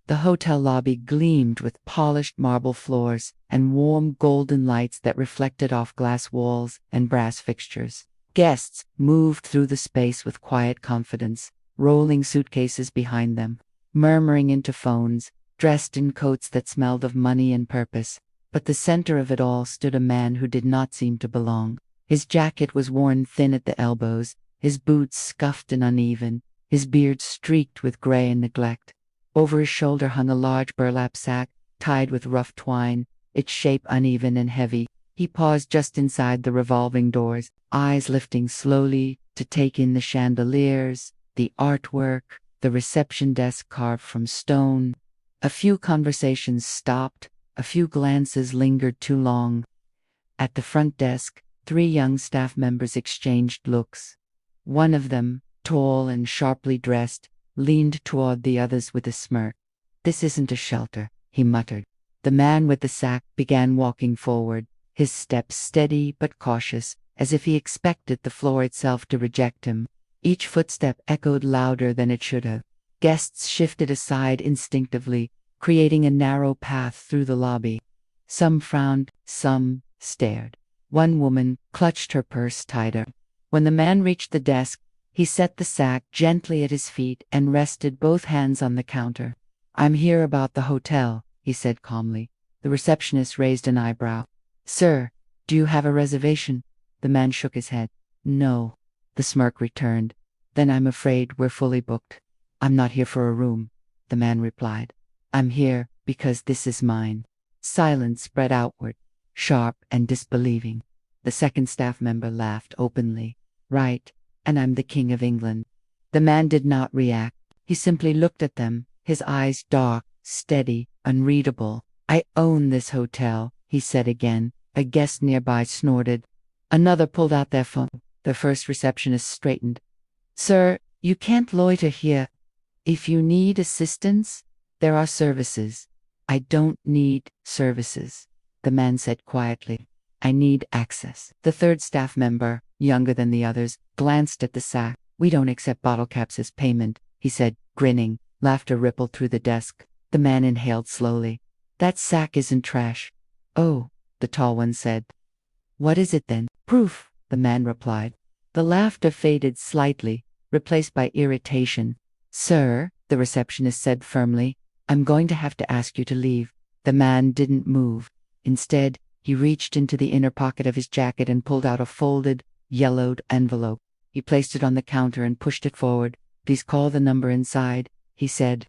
The hotel lobby gleamed with polished marble floors and warm golden lights that reflected off glass walls and brass fixtures. Guests moved through the space with quiet confidence, rolling suitcases behind them, murmuring into phones, dressed in coats that smelled of money and purpose. But the center of it all stood a man who did not seem to belong. His jacket was worn thin at the elbows, his boots scuffed and uneven, his beard streaked with gray and neglect. Over his shoulder hung a large burlap sack, tied with rough twine, its shape uneven and heavy. He paused just inside the revolving doors, eyes lifting slowly to take in the chandeliers, the artwork, the reception desk carved from stone. A few conversations stopped, a few glances lingered too long. At the front desk, 3 young staff members exchanged looks. One of them, tall and sharply dressed, leaned toward the others with a smirk. "This isn't a shelter," he muttered. The man with the sack began walking forward, his steps steady but cautious, as if he expected the floor itself to reject him. Each footstep echoed louder than it should have. Guests shifted aside instinctively, creating a narrow path through the lobby. Some frowned, some stared. One woman clutched her purse tighter. When the man reached the desk, he set the sack gently at his feet and rested both hands on the counter. "I'm here about the hotel," he said calmly. The receptionist raised an eyebrow. "Sir, do you have a reservation?" The man shook his head. "No." The smirk returned. "Then I'm afraid we're fully booked." "I'm not here for a room," the man replied. "I'm here because this is mine." Silence spread outward, sharp and disbelieving. The second staff member laughed openly. "Right, and I'm the King of England." The man did not react. He simply looked at them, his eyes dark, steady, unreadable. "I own this hotel," he said again. A guest nearby snorted. Another pulled out their phone. The first receptionist straightened. "Sir, you can't loiter here. If you need assistance, there are services." "I don't need services," the man said quietly. "I need access." The third staff member, younger than the others, glanced at the sack. "We don't accept bottle caps as payment," he said, grinning. Laughter rippled through the desk. The man inhaled slowly. "That sack isn't trash." "Oh," the tall one said. "What is it then?" "Proof," the man replied. The laughter faded slightly, replaced by irritation. "Sir," the receptionist said firmly, "I'm going to have to ask you to leave." The man didn't move. Instead, he reached into the inner pocket of his jacket and pulled out a folded, yellowed envelope. He placed it on the counter and pushed it forward. "Please call the number inside," he said.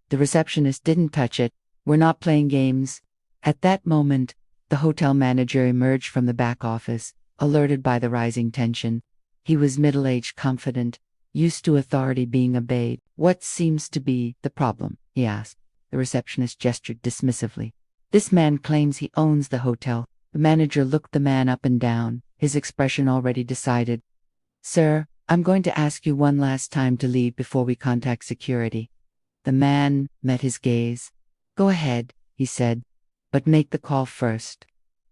The receptionist didn't touch it. "We're not playing games." At that moment, the hotel manager emerged from the back office, alerted by the rising tension. He was middle-aged, confident, used to authority being obeyed. "What seems to be the problem?" he asked. The receptionist gestured dismissively. "This man claims he owns the hotel." The manager looked the man up and down, his expression already decided. "Sir, I'm going to ask you one last time to leave before we contact security." The man met his gaze. "Go ahead," he said, "but make the call first."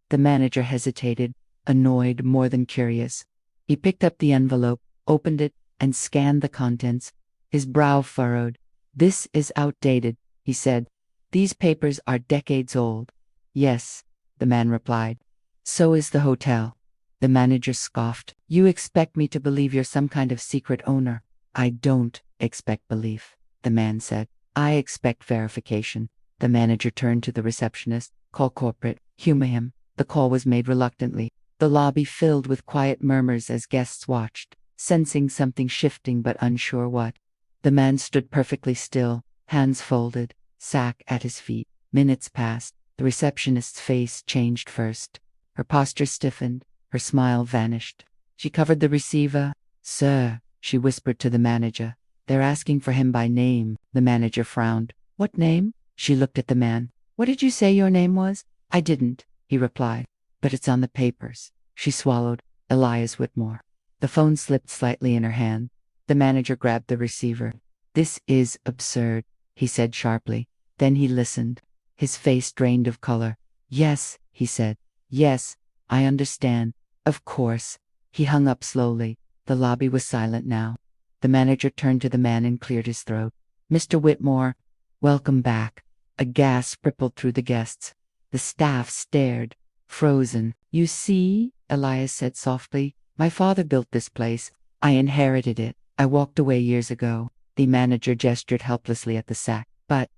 The manager hesitated, annoyed more than curious. He picked up the envelope, opened it, and scanned the contents. His brow furrowed. "This is outdated," he said. "These papers are decades old." "Yes," the man replied. "So is the hotel." The manager scoffed. "You expect me to believe you're some kind of secret owner." "I don't expect belief," the man said. "I expect verification." The manager turned to the receptionist. "Call corporate. Humor him." The call was made reluctantly. The lobby filled with quiet murmurs as guests watched, sensing something shifting but unsure what. The man stood perfectly still, hands folded, sack at his feet. Minutes passed. The receptionist's face changed first. Her posture stiffened. Her smile vanished. She covered the receiver. "Sir," she whispered to the manager. "They're asking for him by name." The manager frowned. "What name?" She looked at the man. "What did you say your name was?" "I didn't," he replied. "But it's on the papers." She swallowed. "Elias Whitmore." The phone slipped slightly in her hand. The manager grabbed the receiver. "This is absurd," he said sharply. Then he listened. His face drained of color. "Yes," he said. "Yes, I understand. Of course." He hung up slowly. The lobby was silent now. The manager turned to the man and cleared his throat. "Mr. Whitmore, Welcome back. A gasp rippled through the guests. The staff stared, frozen. You see, Elias said softly, my father built this place. I inherited it. I walked away years ago. The manager gestured helplessly at the sack. But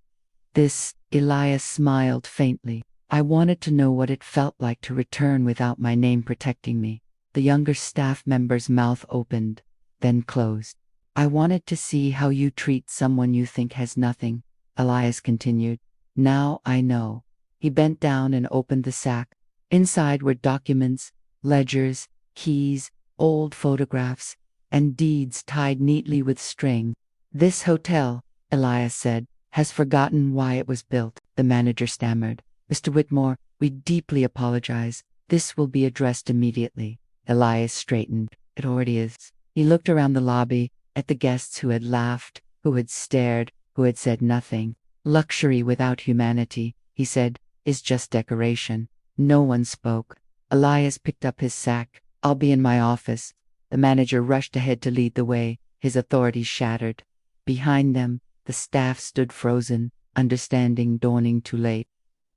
this, Elias smiled faintly. I wanted to know what it felt like to return without my name protecting me. The younger staff member's mouth opened, then closed. I wanted to see how you treat someone you think has nothing, Elias continued. Now I know. He bent down and opened the sack. Inside were documents, ledgers, keys, old photographs, and deeds tied neatly with string. This hotel, Elias said, has forgotten why it was built, the manager stammered. Mr. Whitmore, we deeply apologize. This will be addressed immediately. Elias straightened. It already is. He looked around the lobby, at the guests who had laughed, who had stared, who had said nothing. Luxury without humanity, he said, is just decoration. No one spoke. Elias picked up his sack. I'll be in my office. The manager rushed ahead to lead the way, his authority shattered. Behind them, the staff stood frozen, understanding dawning too late.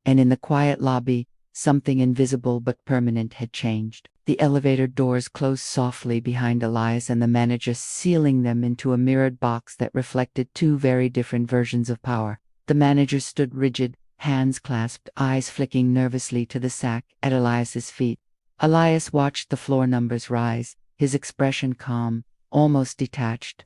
And in the quiet lobby, something invisible but permanent had changed. The elevator doors closed softly behind Elias and the manager, sealing them into a mirrored box that reflected two very different versions of power. The manager stood rigid, hands clasped, eyes flicking nervously to the sack at Elias's feet. Elias watched the floor numbers rise, his expression calm, almost detached,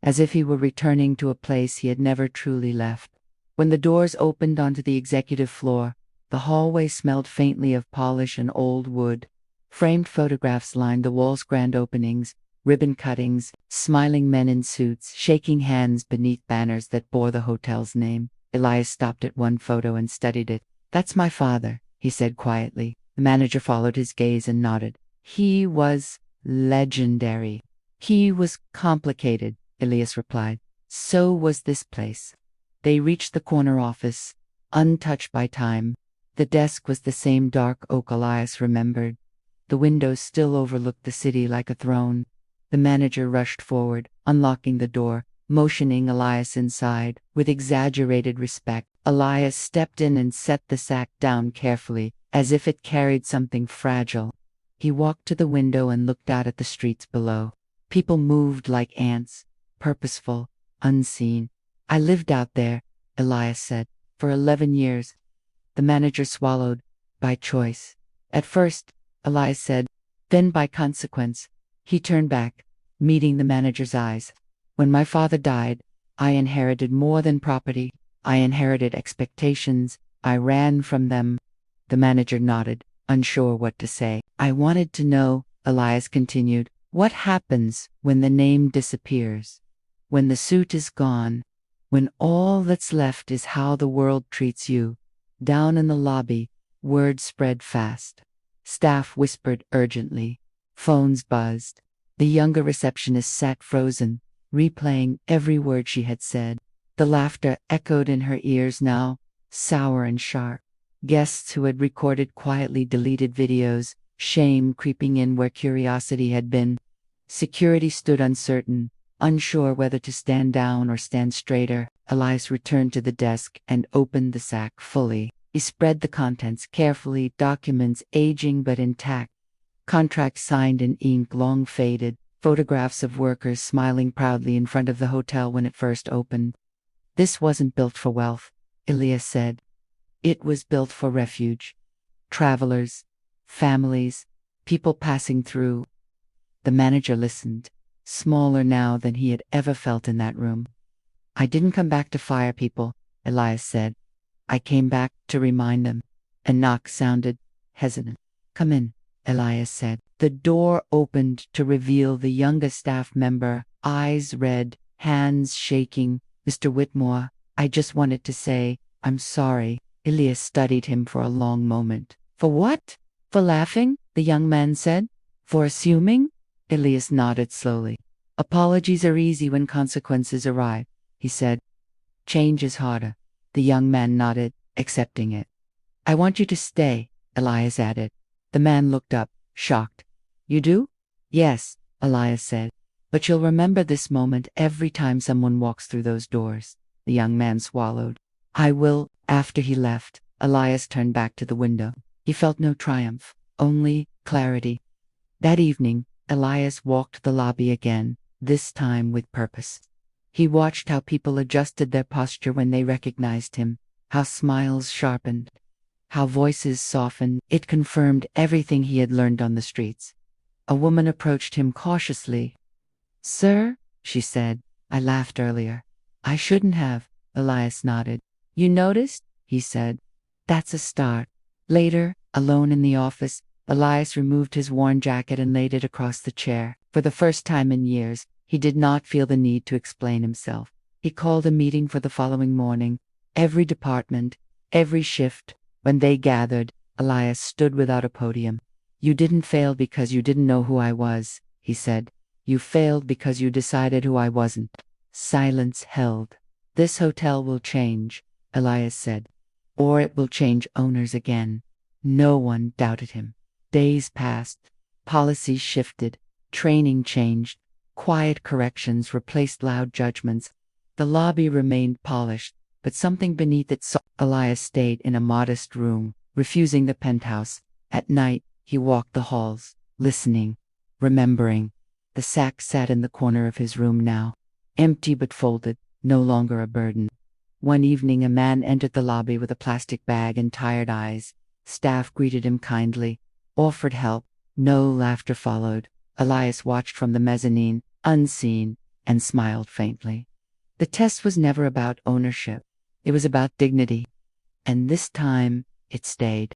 as if he were returning to a place he had never truly left. When the doors opened onto the executive floor, the hallway smelled faintly of polish and old wood. Framed photographs lined the wall's grand openings, ribbon cuttings, smiling men in suits, shaking hands beneath banners that bore the hotel's name. Elias stopped at one photo and studied it. That's my father, he said quietly. The manager followed his gaze and nodded. He was legendary. He was complicated, Elias replied. So was this place. They reached the corner office, untouched by time. The desk was the same dark oak Elias remembered. The windows still overlooked the city like a throne. The manager rushed forward, unlocking the door, motioning Elias inside. With exaggerated respect, Elias stepped in and set the sack down carefully, as if it carried something fragile. He walked to the window and looked out at the streets below. People moved like ants, purposeful, unseen. I lived out there, Elias said, for 11 years. The manager swallowed, by choice. At first, Elias said, then by consequence. He turned back, meeting the manager's eyes. When my father died, I inherited more than property. I inherited expectations. I ran from them. The manager nodded, unsure what to say. I wanted to know, Elias continued, what happens when the name disappears? When the suit is gone? When all that's left is how the world treats you? Down in the lobby, word spread fast. Staff whispered urgently. Phones buzzed. The younger receptionist sat frozen, replaying every word she had said. The laughter echoed in her ears now, sour and sharp. Guests who had recorded quietly deleted videos, shame creeping in where curiosity had been. Security stood uncertain, unsure whether to stand down or stand straighter. Elias returned to the desk and opened the sack fully. He spread the contents carefully, documents aging but intact. Contracts signed in ink long faded, photographs of workers smiling proudly in front of the hotel when it first opened. This wasn't built for wealth, Elias said. It was built for refuge. Travelers, families, people passing through. The manager listened, smaller now than he had ever felt in that room. I didn't come back to fire people, Elias said. I came back to remind them. A knock sounded, hesitant. Come in, Elias said. The door opened to reveal the youngest staff member, eyes red, hands shaking. Mr. Whitmore, I just wanted to say, I'm sorry. Elias studied him for a long moment. For what? For laughing? The young man said. For assuming? Elias nodded slowly. Apologies are easy when consequences arrive, he said. Change is harder. The young man nodded, accepting it. I want you to stay, Elias added. The man looked up, shocked. You do? Yes, Elias said. But you'll remember this moment every time someone walks through those doors. The young man swallowed. I will. After he left, Elias turned back to the window. He felt no triumph, only clarity. That evening, Elias walked the lobby again, this time with purpose. He watched how people adjusted their posture when they recognized him, how smiles sharpened, how voices softened. It confirmed everything he had learned on the streets. A woman approached him cautiously. "Sir," she said, "I laughed earlier." "I shouldn't have," Elias nodded. "You noticed?" he said. "That's a start." Later, alone in the office, Elias removed his worn jacket and laid it across the chair. For the first time in years, he did not feel the need to explain himself. He called a meeting for the following morning. Every department, every shift. When they gathered, Elias stood without a podium. "You didn't fail because you didn't know who I was," he said. "You failed because you decided who I wasn't." Silence held. "This hotel will change," Elias said. "Or it will change owners again." No one doubted him. Days passed. Policies shifted. Training changed. Quiet corrections replaced loud judgments. The lobby remained polished, but something beneath it saw. Elias stayed in a modest room, refusing the penthouse. At night, he walked the halls, listening, remembering. The sack sat in the corner of his room now, empty but folded, no longer a burden. One evening, a man entered the lobby with a plastic bag and tired eyes. Staff greeted him kindly, offered help. No laughter followed. Elias watched from the mezzanine, unseen, and smiled faintly. The test was never about ownership. It was about dignity. And this time, it stayed.